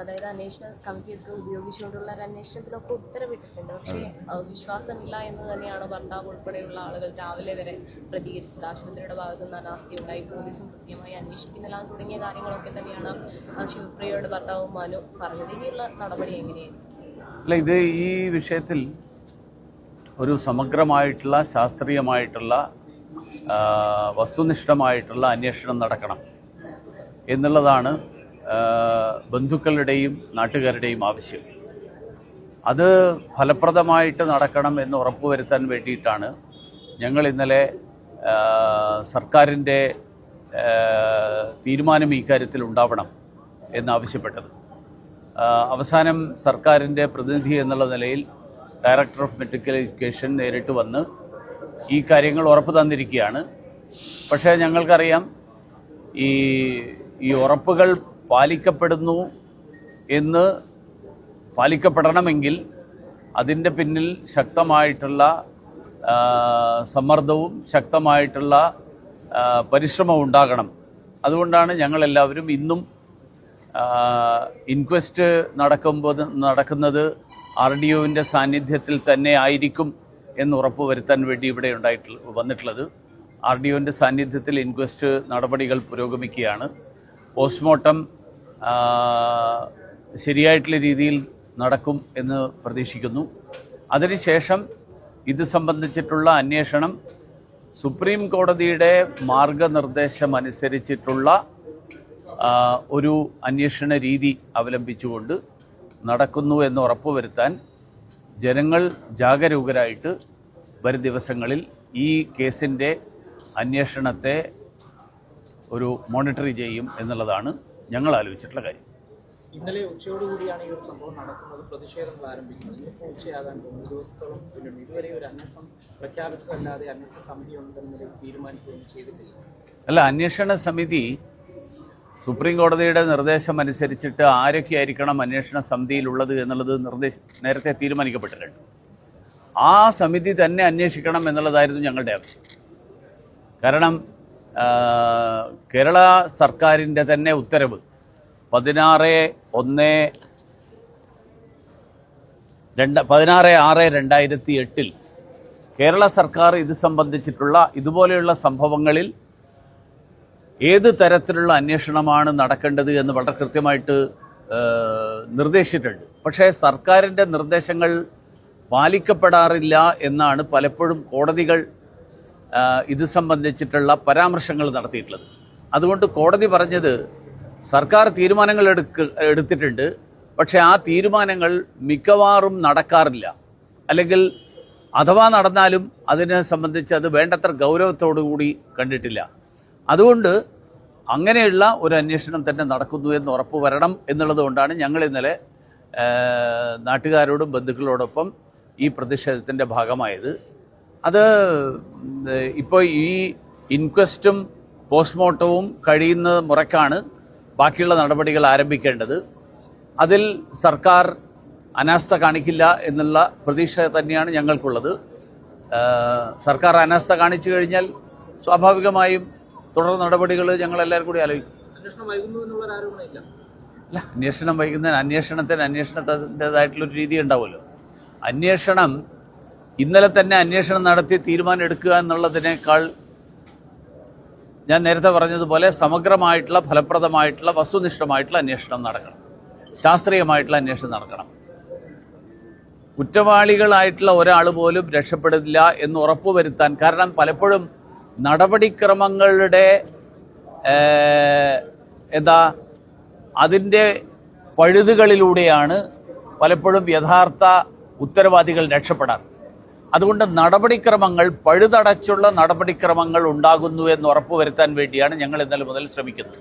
അതായത് അന്വേഷണ സമിതിയൊക്കെ ഉപയോഗിച്ചുകൊണ്ടുള്ള ഒരു അന്വേഷണത്തിനൊക്കെ ഉത്തരവിട്ടിട്ടുണ്ട്. പക്ഷേ വിശ്വാസമില്ല എന്ന് തന്നെയാണ് ഭർത്താവ് ഉൾപ്പെടെയുള്ള ആളുകൾ രാവിലെ വരെ പ്രതികരിച്ചത്. ആശുപത്രിയുടെ ഭാഗത്തു നിന്ന് അനാസ്ഥ ഉണ്ടായി, പോലീസും കൃത്യമായി അന്വേഷിക്കുന്നില്ല തുടങ്ങിയ കാര്യങ്ങളൊക്കെ തന്നെയാണ് ശിവപ്രിയയുടെ ഭർത്താവ് മനു പറഞ്ഞത്. ഇനിയുള്ള നടപടി എങ്ങനെയായിരുന്നു? അല്ല, ഇത് ഈ വിഷയത്തിൽ ഒരു സമഗ്രമായിട്ടുള്ള ശാസ്ത്രീയമായിട്ടുള്ള വസ്തുനിഷ്ഠമായിട്ടുള്ള അന്വേഷണം നടക്കണം എന്നുള്ളതാണ് ബന്ധുക്കളുടെയും നാട്ടുകാരുടെയും ആവശ്യം. അത് ഫലപ്രദമായിട്ട് നടക്കണം എന്ന് ഉറപ്പുവരുത്താൻ വേണ്ടിയിട്ടാണ് ഞങ്ങൾ ഇന്നലെ സർക്കാരിൻ്റെ തീരുമാനം ഈ കാര്യത്തിൽ ഉണ്ടാവണം എന്നാവശ്യപ്പെട്ടത്. അവസാനം സർക്കാരിൻ്റെ പ്രതിനിധി എന്നുള്ള നിലയിൽ ഡയറക്ടർ ഓഫ് മെഡിക്കൽ എഡ്യൂക്കേഷൻ നേരിട്ട് വന്ന് ഈ കാര്യങ്ങൾ ഉറപ്പ് തന്നിരിക്കുകയാണ്. പക്ഷേ ഞങ്ങൾക്കറിയാം ഈ ഉറപ്പുകൾ പാലിക്കപ്പെടണമെങ്കിൽ അതിൻ്റെ പിന്നിൽ ശക്തമായിട്ടുള്ള സമ്മർദ്ദവും ശക്തമായിട്ടുള്ള പരിശ്രമവും ഉണ്ടാകണം. അതുകൊണ്ടാണ് ഞങ്ങളെല്ലാവരും ഇന്നും ഇൻക്വസ്റ്റ് നടക്കുന്നത് RDOവിൻ്റെ സാന്നിധ്യത്തിൽ തന്നെ ആയിരിക്കും എന്ന് ഉറപ്പുവരുത്താൻ വേണ്ടി ഇവിടെ വന്നിട്ടുള്ളത്. RDOവിൻ്റെ സാന്നിധ്യത്തിൽ ഇൻക്വസ്റ്റ് നടപടികൾ പുരോഗമിക്കുകയാണ്. പോസ്റ്റ്മോർട്ടം ശരിയായിട്ടുള്ള രീതിയിൽ നടക്കും എന്ന് പ്രതീക്ഷിക്കുന്നു. അതിനുശേഷം ഇത് സംബന്ധിച്ചിട്ടുള്ള അന്വേഷണം സുപ്രീം കോടതിയുടെ മാർഗനിർദ്ദേശമനുസരിച്ചിട്ടുള്ള ഒരു അന്വേഷണ രീതി അവലംബിച്ചുകൊണ്ട് നടക്കുന്നു എന്ന് ഉറപ്പുവരുത്താൻ ജനങ്ങൾ ജാഗരൂകരായിട്ട് വരും ദിവസങ്ങളിൽ ഈ കേസിൻ്റെ അന്വേഷണത്തെ ഒരു മോണിറ്റർ ചെയ്യും എന്നുള്ളതാണ് ഞങ്ങൾ ആലോചിച്ചിട്ടുള്ള കാര്യം. ഇന്നലെ ഉച്ചയോടുകൂടിയാണ് ഈ ഒരു സംഭവം നടക്കുന്നത്, പ്രതിഷേധങ്ങൾ ആരംഭിക്കുന്നത്. ഇപ്പോൾ ഉച്ചയാകാൻ പോകുന്ന ദിവസത്തോളം പിന്നീട് ഇതുവരെ ഒരു അന്വേഷണം പ്രഖ്യാപിച്ചതല്ലാതെ അന്വേഷണ സമിതി ഉണ്ടെന്നതിൽ തീരുമാനിക്കുകയൊന്നും ചെയ്തിട്ടില്ല. അല്ല, അന്വേഷണ സമിതി സുപ്രീം കോടതിയുടെ നിർദ്ദേശം അനുസരിച്ചിട്ട് ആരൊക്കെയായിരിക്കണം അന്വേഷണ സമിതിയിലുള്ളത് എന്നുള്ളത് നേരത്തെ തീരുമാനിക്കപ്പെട്ടിട്ടുണ്ട്. ആ സമിതി തന്നെ അന്വേഷിക്കണം എന്നുള്ളതായിരുന്നു ഞങ്ങളുടെ ആവശ്യം. കാരണം കേരള സർക്കാരിൻ്റെ തന്നെ ഉത്തരവ് 16/6/2008 കേരള സർക്കാർ ഇത് സംബന്ധിച്ചിട്ടുള്ള ഇതുപോലെയുള്ള സംഭവങ്ങളിൽ ഏത് തരത്തിലുള്ള അന്വേഷണമാണ് നടക്കേണ്ടത് എന്ന് വളരെ കൃത്യമായിട്ട് നിർദ്ദേശിച്ചിട്ടുണ്ട്. പക്ഷേ സർക്കാരിൻ്റെ നിർദ്ദേശങ്ങൾ പാലിക്കപ്പെടാറില്ല എന്നാണ് പലപ്പോഴും കോടതികൾ ഇത് സംബന്ധിച്ചിട്ടുള്ള പരാമർശങ്ങൾ നടത്തിയിട്ടുള്ളത്. അതുകൊണ്ട് കോടതി പറഞ്ഞത് സർക്കാർ തീരുമാനങ്ങൾ എടുത്തിട്ടുണ്ട്, പക്ഷേ ആ തീരുമാനങ്ങൾ മിക്കവാറും നടക്കാറില്ല, അല്ലെങ്കിൽ അഥവാ നടന്നാലും അതിനെ സംബന്ധിച്ച് അത് വേണ്ടത്ര ഗൗരവത്തോടു കൂടി കണ്ടിട്ടില്ല. അതുകൊണ്ട് അങ്ങനെയുള്ള ഒരു അന്വേഷണം തന്നെ നടക്കുന്നു എന്ന് ഉറപ്പ് വരണം എന്നുള്ളത് കൊണ്ടാണ് ഞങ്ങൾ ഇന്നലെ നാട്ടുകാരോടും ബന്ധുക്കളോടൊപ്പം ഈ പ്രതിഷേധത്തിൻ്റെ ഭാഗമായത്. അത് ഇപ്പോൾ ഈ ഇൻക്വസ്റ്റും പോസ്റ്റ്മോർട്ടവും കഴിയുന്ന മുറയ്ക്കാണ് ബാക്കിയുള്ള നടപടികൾ ആരംഭിക്കേണ്ടത്. അതിൽ സർക്കാർ അനാസ്ഥ കാണിക്കില്ല എന്നുള്ള പ്രതീക്ഷ തന്നെയാണ് ഞങ്ങൾക്കുള്ളത്. സർക്കാർ അനാസ്ഥ കാണിച്ചു കഴിഞ്ഞാൽ സ്വാഭാവികമായും തുടർ നടപടികൾ ഞങ്ങളെല്ലാവരും കൂടി ആലോചിക്കും. അല്ല, അന്വേഷണം വൈകുന്നതിന് അന്വേഷണത്തിൻ്റെതായിട്ടുള്ളൊരു രീതി ഉണ്ടാവുമല്ലോ. അന്വേഷണം ഇന്നലെ തന്നെ അന്വേഷണം നടത്തി തീരുമാനം എടുക്കുക എന്നുള്ളതിനേക്കാൾ ഞാൻ നേരത്തെ പറഞ്ഞതുപോലെ സമഗ്രമായിട്ടുള്ള ഫലപ്രദമായിട്ടുള്ള വസ്തുനിഷ്ഠമായിട്ടുള്ള അന്വേഷണം നടക്കണം, ശാസ്ത്രീയമായിട്ടുള്ള അന്വേഷണം നടക്കണം. കുറ്റവാളികളായിട്ടുള്ള ഒരാൾ പോലും രക്ഷപ്പെടില്ല എന്ന് ഉറപ്പുവരുത്താൻ, കാരണം പലപ്പോഴും നടപടിക്രമങ്ങളുടെ അതിൻ്റെ പഴുതുകളിലൂടെയാണ് പലപ്പോഴും യഥാർത്ഥ ഉത്തരവാദികൾ രക്ഷപ്പെടാറ്. അതുകൊണ്ട് നടപടിക്രമങ്ങൾ പഴുതടച്ചുള്ള നടപടിക്രമങ്ങൾ ഉണ്ടാകുന്നു എന്ന് ഉറപ്പുവരുത്താൻ വേണ്ടിയാണ് ഞങ്ങൾ ഇന്നലെ മുതൽ ശ്രമിക്കുന്നത്.